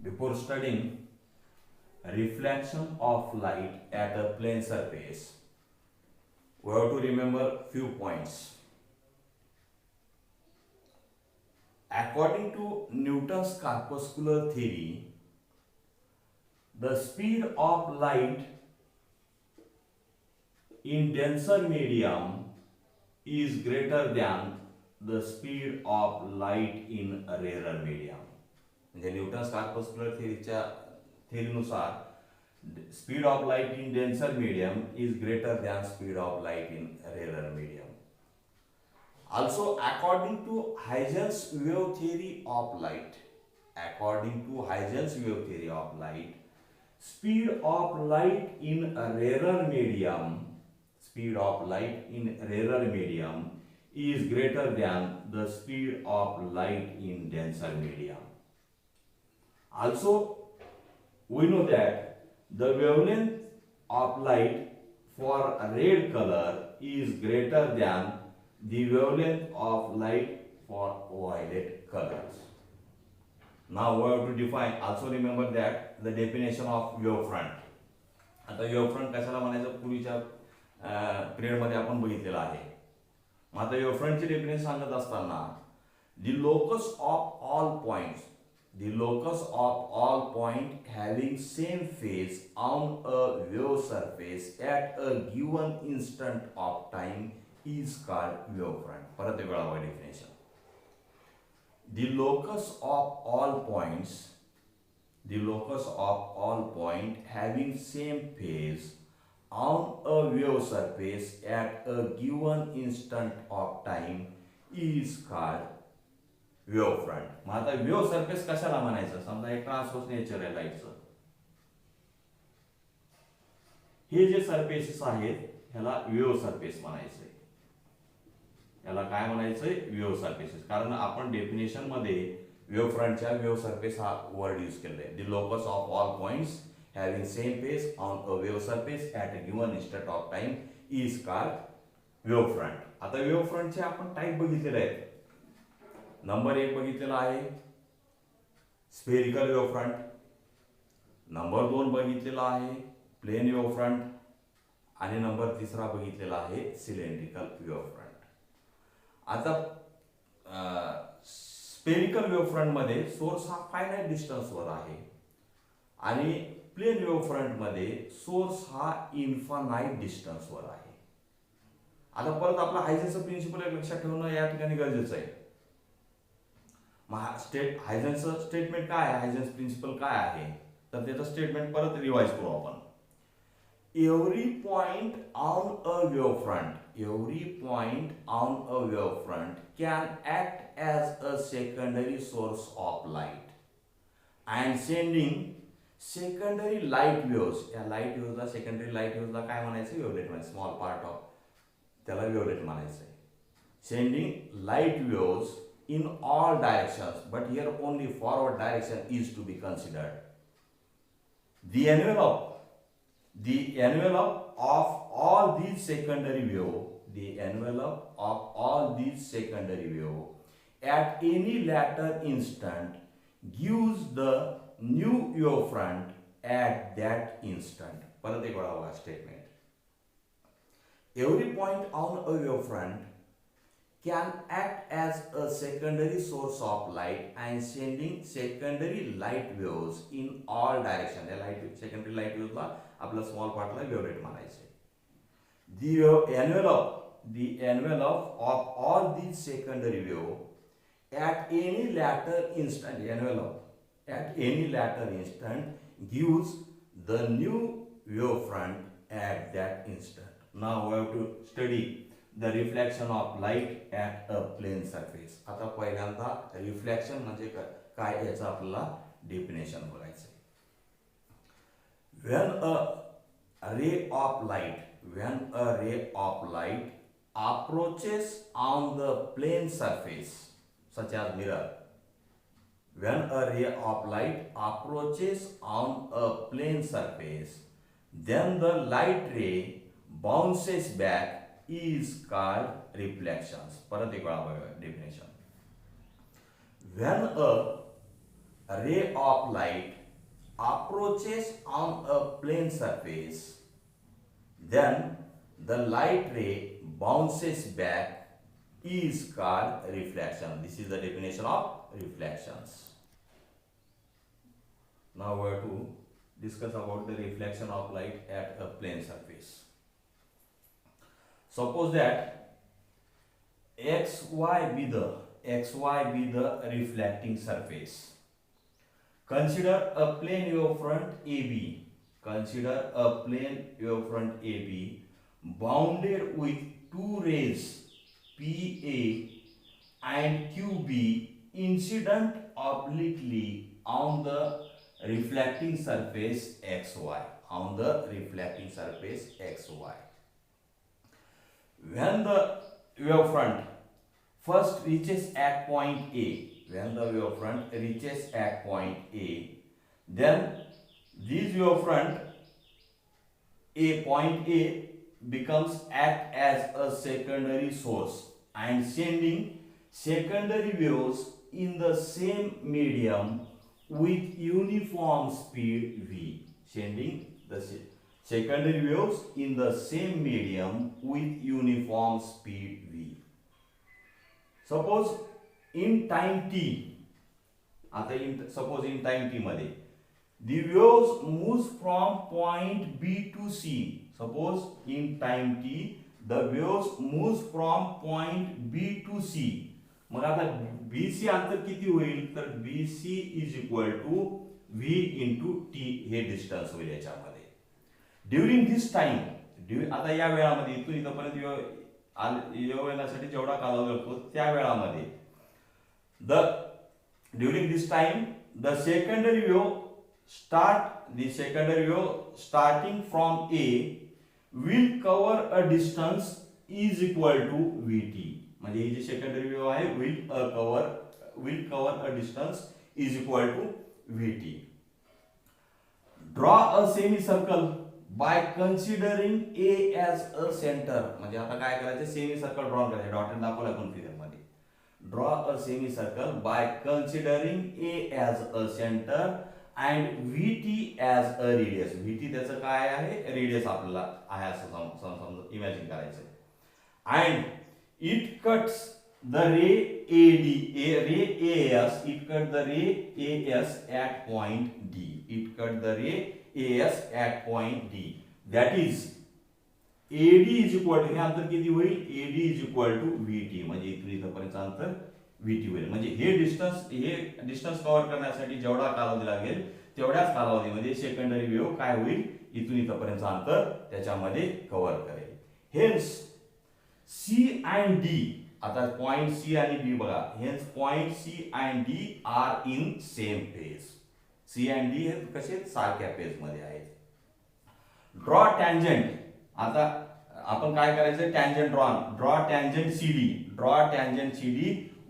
Before studying reflection of light at a plane surface, we have to remember few points. According to Newton's corpuscular theory, the speed of light in denser medium is greater than the speed of light in a rarer medium. म्हणजे Newton's कॉर्पस्क्युलर theory speed of light in denser medium is greater than speed of light in rarer medium. Also, according to Huygens wave theory of light, speed of light in a rarer medium is greater than the speed of light in denser medium. Also, we know that the wavelength of light for a red color is greater than the wavelength of light for violet colors. Now we have to define, also remember that the definition of wavefront. आता wavefront कशाला म्हणायचं पूर्वीच्या पिरियडमध्ये आपण बघितलेलं आहे. मग आता वेवफ्रंटची डेफिनेशन सांगत असताना the locus of all point having same phase on a wave surface at a given instant of time is called wavefront. परत एक वेळा definition. The locus of all point having same phase on a wave surface at a given instant of time is called wavefront. मग आता wave surface कशाला म्हणायचं? समजा एक transverse nature आहे लाईटचं. हे जे सरफेसेस आहेत ह्याला वेव्ह सरफेस म्हणायचंय. याला काय म्हणायचंय? Wave surfaces. कारण आपण डेफिनेशन मध्ये वेव्हफ्रंटच्या वेव्ह सरफेस हा वर्ड यूज केलाय. The locus of all points having same phase on a wave surface at a given instant of time is called wavefront. आता वेव्हफ्रंटचे आपण टाइप बघितलेले आहेत. नंबर 1 बघितलेला आहे स्फेरिकल वेव्हफ्रंट. नंबर 2 बघितलेला आहे प्लेन वेव्हफ्रंट आणि नंबर 3 बघितलेला आहे सिलेंड्रिकल वेव्हफ्रंट. आता स्फेरिकल वेव्हफ्रंट मध्ये सोर्स हा फायनाइट डिस्टन्स वर आहे आणि प्लेन वेव्हफ्रंट मध्ये सोर्स हा इन्फानाइट डिस्टन्स वर आहे. आता परत आपला हायजेन्सचा प्रिन्सिपल लक्षात ठेवणं या ठिकाणी गरजेचं आहे. हायजेन्सचं स्टेटमेंट काय आहे? हायजेन्स प्रिन्सिपल काय आहे? तर त्याचं स्टेटमेंट परत रिवाइज करू आपण. Every point on a wavefront can act as a secondary source of light and sending secondary light waves. या लाईट वेव्हला सेकंडरी लाईट वेव्हला काय म्हणायचं? वेव्हलेट म्हणायचं. स्मॉल पार्ट ऑफ त्याला वेव्हलेट म्हणायचं आहे. Sending light waves in all directions, but here only forward direction is to be considered. The envelope of all these secondary wave at any later instant gives the new wavefront at that instant. परत एक बड़ा statement. Every point on a wavefront can act as a secondary source of light and sending secondary light waves in all direction. Secondary light waves ला आपला small part ला wavelet म्हणायचे. The envelope of all these secondary wave at any later instant gives the new wavefront at that instant. Now we have to study the reflection of light at a plane surface. आता पहिल्यांदा reflection म्हणजे काय याचं आपल्याला definition बघायचं आहे. When a ray of light approaches on the plane surface such as mirror. When a ray of light approaches on a plane surface, then the light ray bounces back is called reflections. परत एक वेळा बघा definition. When a ray of light approaches on a plane surface, then the light ray bounces back is called reflection. This is the definition of reflections. Now we have to discuss about the reflection of light at a plane surface. Suppose that xy be the reflecting surface. Consider a plane wavefront AB. Consider a plane wavefront AB bounded with two rays PA and QB incident obliquely on the reflecting surface XY. On the reflecting surface XY. When the wavefront first reaches at point A, when the wavefront reaches at point A, then this wavefront point A becomes act as a secondary source and sending secondary waves in the same medium with uniform speed v. Sending the secondary waves in the same medium with uniform speed v. Suppose in time t, suppose in time t मध्ये the waves moves from point B to C. Suppose in time t the waves moves from point B to C. मग आता BC अंतर किती होईल तर BC is equal to V into T हे distance होईल याच्यामध्ये. ड्युरिंग दिस टाइम, आता या वेळामध्ये इथून इथपर्यंत येण्यासाठी जेवढा कालावधी लागतो त्या वेळामध्ये during this time the secondary wave starting from A will cover a distance is equal to VT. म्हणजे ही जी सेकंडरी वेव्ह आहे will cover a distance is equal to VT. Draw a semicircle by considering A as a center. म्हणजे आता काय करायचं, semi circle draw करायचं. Dotted दाखवला आपण figure मध्ये. Draw a semicircle by considering A as a center and VT as a radius. VT त्याचं काय आहे, रेडियस आपल्याला आहे असं समजा इमॅजिन करायचं. And it cuts the ray AS. It cut the ray AS at point D. It cut the ray AS at point D. That is AD is equal to, हे अंतर किती होईल, AD is equal to VT. म्हणजे इथून इथपर्यंत अंतर VT होईल. म्हणजे हे डिस्टन्स कव्हर करण्यासाठी जेवढा कालावधी लागेल तेवढ्याच कालावधीमध्ये सेकंडरी वेव्ह काय होईल, इथून इथपर्यंत अंतर त्याच्यामध्ये कव्हर करेल. हेन्स C and D, आता पॉइंट C आणि D बघा, hence point C and D are in same phase. C and D हे कसे सारख्या फेज मध्ये आहेत. ड्रॉ टँजंट, आता आपण काय करायचं, tangent draw tangent CD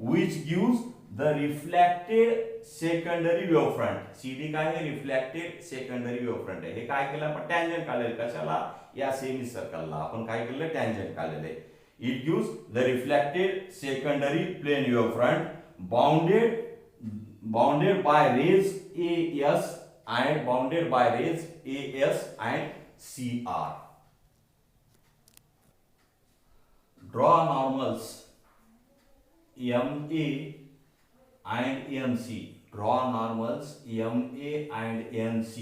which gives the reflected secondary wavefront. CD काय आहे, रिफ्लेक्टेड सेकंडरी वेव्हफ्रंट आहे. हे काय केलं आपण, टँजंट काढलेलं. कशाला, या सेमी सर्कलला आपण काय केलं, टँजंट काढलेलं आहे. It gives the reflected secondary plane wavefront bounded by rays AS and CR. Draw normals MA and MC. Draw normals MA and MC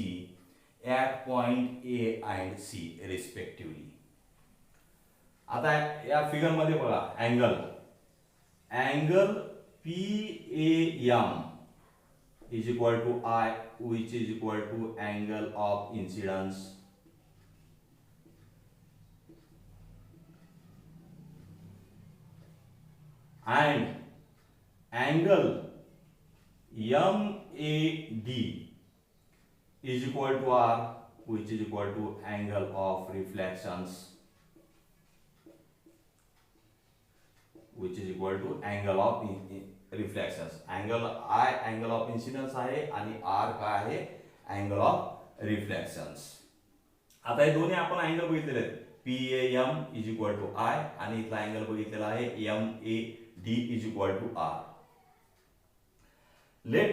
at point A and C respectively. आता या figure मध्ये बघा, angle PAM is equal to I, which is equal to angle of incidence, and angle MAD is equal to R, which is equal to angle of reflections, which is equal to angle of reflections. Angle I angle of incidence आहे आणि R काय आहे, angle of reflections. आता हे दोन्ही आपण angle बघितलेले आहेत. PAM is equal to I आणि इथला अँगल बघितलेला आहे MAD is equal to R. Let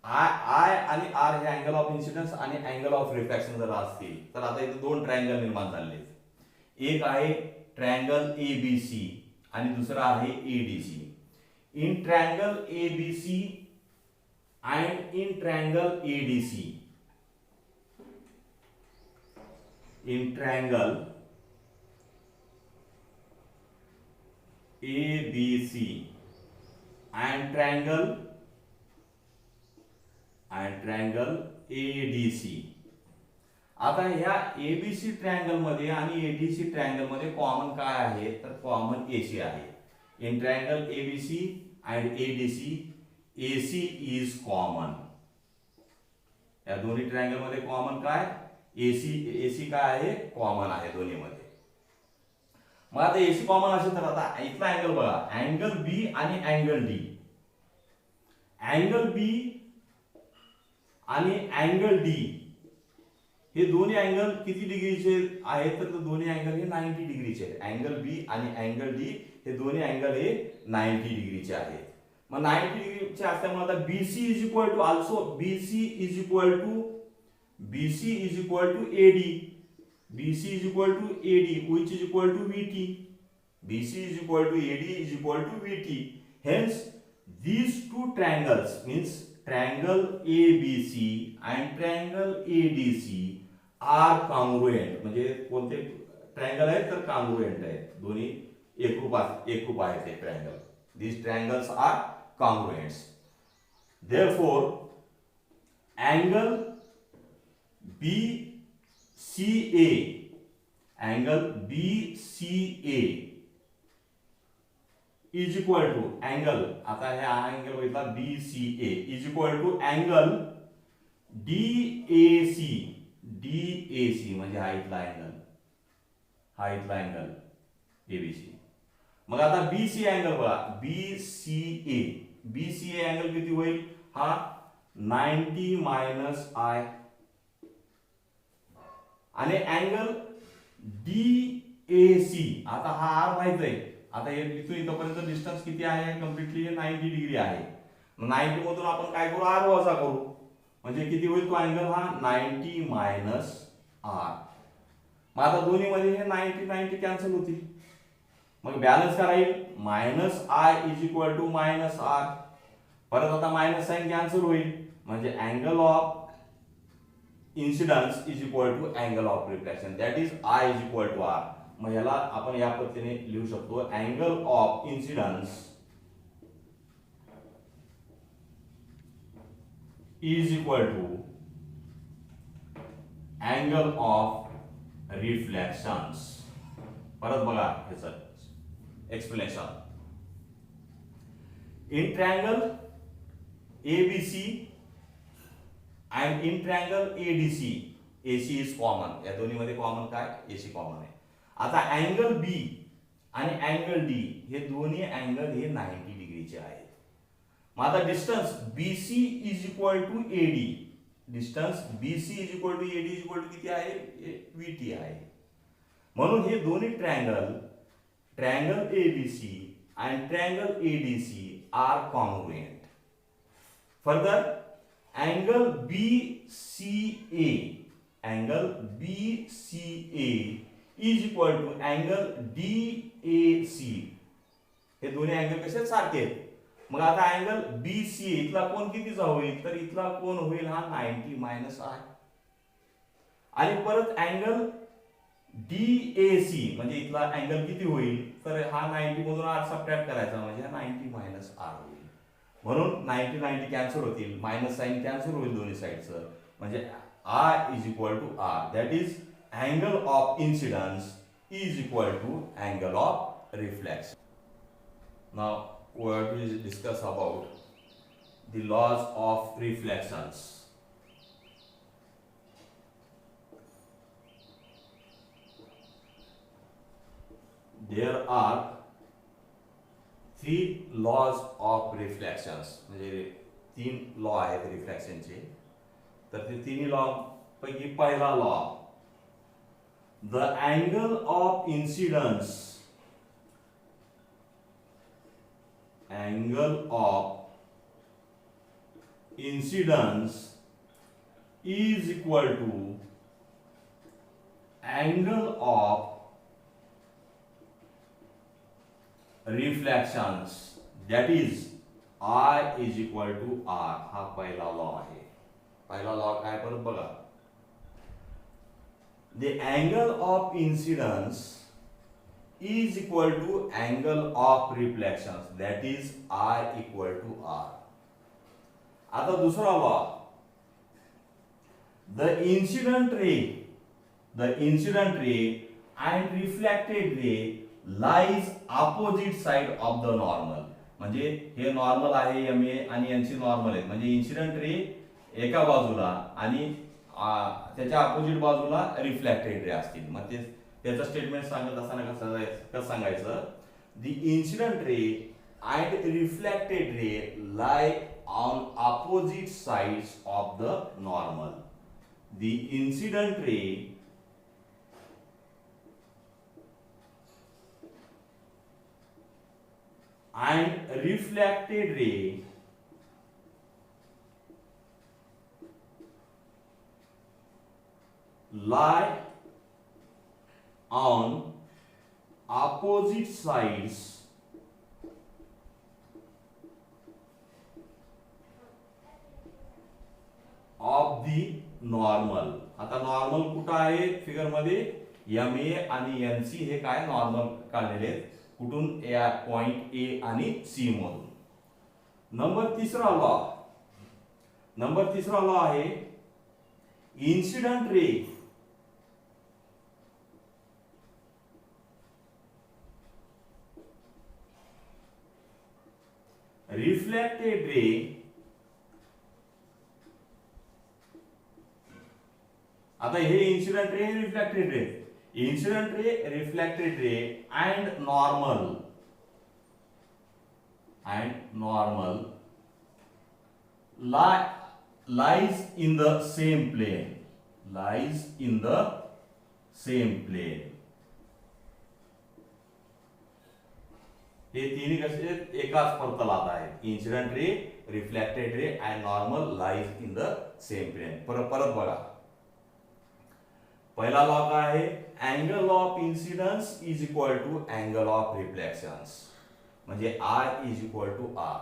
I आणि आर हे अँगल ऑफ इन्सिडन्स आणि अँगल ऑफ रिफ्रॅक्शन जर असतील तर आता इथे दोन ट्रायंगल निर्माण झाले. एक आहे ट्रायंगल एबीसी आणि दुसरा आहे ADC. In triangle ABC and in triangle ADC, in triangle ABC and triangle ADC. आता ह्या एबीसी ट्रायंगल मध्ये आणि एडीसी ट्रायंगल मध्ये कॉमन काय आहे तर कॉमन एसी आहे. In triangle ABC and ADC AC is common. या दोन्ही ट्रायंगल मध्ये कॉमन काय एसी काय आहे कॉमन आहे दोन्ही मध्ये. मग आता एसी कॉमन असेल तर आता इथला अँगल बघा, अँगल बी आणि अँगल डी. अँगल बी आणि अँगल डी हे दोन्ही अँगल किती डिग्रीचे आहेत तर दोन्ही अँगल हे 90 डिग्रीचे आहेत. अँगल बी आणि अँगल डी हे दोन्ही अँगल हे 90 डिग्रीचे आहेत. मग 90 डिग्रीचे असल्यामुळे आता BC is equal to also BC is equal to AD. BC is equal to AD, which is equal to VT. BC is equal to AD is equal to VT. Hence, these two triangles means triangle ABC and triangle ADC are congruent. म्हणजे कोणते triangle आहेत तर congruent आहेत. दोन्ही एकरूप आहेत हे triangle. These triangles are congruent. Therefore, angle BCA, angle BCA is equal to angle, आता हे अँगल बघितला BCA is equal to angle DAC म्हणजे हा इथला अँगल ABC. मग आता BC अँगल बघा, BCA अँगल किती होईल हा 90 मायनस I. आणि अँगल DAC, आता हा आर माहित आहे. आता हे इथून इथपर्यंत डिस्टन्स किती आहे कम्प्लीटली 90 डिग्री आहे. 90 मधून आपण काय करू आर वजा करू म्हणजे किती होईल तो अँगल हा 90 मायनस आर. मग आता दोन्ही मध्ये हे 90 कॅन्सल होतील. मग बॅलन्स काय राहील minus I is equal to minus R. परत आता मायनस साइन कॅन्सल होईल म्हणजे angle of incidence is equal to angle of reflection, that is I is equal to R. मग याला आपण या पद्धतीने लिहू शकतो, angle of incidence is equal to angle of reflections. परत बघा ह्याचं explanation. In triangle ABC and in triangle ADC, AC is common. या दोन्ही मध्ये कॉमन काय AC कॉमन आहे. आता अँगल B आणि अँगल D हे दोन्ही अँगल हे 90 डिग्रीचे आहेत. मग आता distance BC is equal to AD, distance BC is equal to AD is equal to किती आहे VT आहे. म्हणून हे दोन्ही triangle ABC and triangle ADC are congruent. Further, angle BCA is equal to angle DAC. हे दोन्ही angle कसे सारखे आहेत. मग आता अँगल BCA इथला कोण कितीचा होईल तर इथला कोण होईल हा 90 मायनस आय. आणि परत अँगल DAC म्हणजे इथला अँगल किती होईल तर हा 90 मधून आर सबट्रॅक्ट करायचा म्हणजे हा 90 मायनस आर होईल. म्हणून 90 कॅन्सल होतील, मायनस साइन कॅन्सल होईल दोन्ही साइडचं म्हणजे I is equal to R. That is angle of incidence is equal to angle of reflection. Now we will discuss about the laws of reflections. There are 3 laws of reflections म्हणजे 3 law आहेत रिफ्लेक्शनचे. तर ते तिन्ही law पैकी पहिला law, the angle of incidence, angle of incidence is equal to angle of reflections, that is I is equal to R. हा पहिला law आहे. पहिला लॉ काय परत बघा. The angle of incidence is equal to angle of reflections, that is I equal to R. आता दूसरा law, the incident ray and reflected ray lies opposite side of the normal. म्हणजे हे normal आहे MA आणि यांची normal आहे, म्हणजे incident ray एका बाजूला आणि त्याच्या अपोजिट बाजूला रिफ्लेक्टेड रे असतील. मग ते त्याचं स्टेटमेंट सांगत असताना कसं सांगायचं, the incident ray and reflected ray lie on opposite sides of the normal. The incident ray and reflected ray lie on opposite sides of the normal. आता नॉर्मल कुठं आहे फिगर मध्ये, MA आणि NC हे काय नॉर्मल काढलेले आहेत. कुठून पॉइंट ए आणि सी मधून. नंबर तिसरा लॉ आहे इन्सिडेंट रे रिफ्लेक्टेड रे आता हे incident ray reflected ray, incident ray, reflected ray and normal lies in the same plane, हे तिन्ही कसे एकाच प्रतलात आहेत. Incident ray, reflected ray and normal lies in the same plane. परत बघा, पहिला लॉ काय आहे, angle of incidence is equal to angle of reflections, म्हणजे I is equal to R.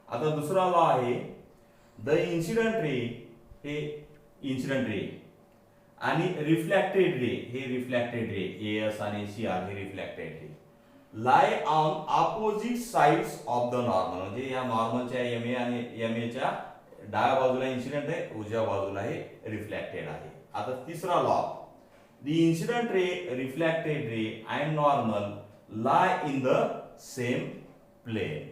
आता दुसरा लॉ आहे द इन्सिडेंट रे, हे इन्सिडेंट रे आणि रिफ्लेक्टेड रे, हे रिफ्लेक्टेड रे AS आणि CR हे reflected ray lie on opposite sides of the normal. म्हणजे या नॉर्मलच्या MA आणि MA च्या डाव्या बाजूला इन्सिडेंट आहे, उजव्या बाजूला हे रिफ्लेक्टेड आहे. आता तिसरा law, the incident ray, reflected ray and normal lie in the same plane.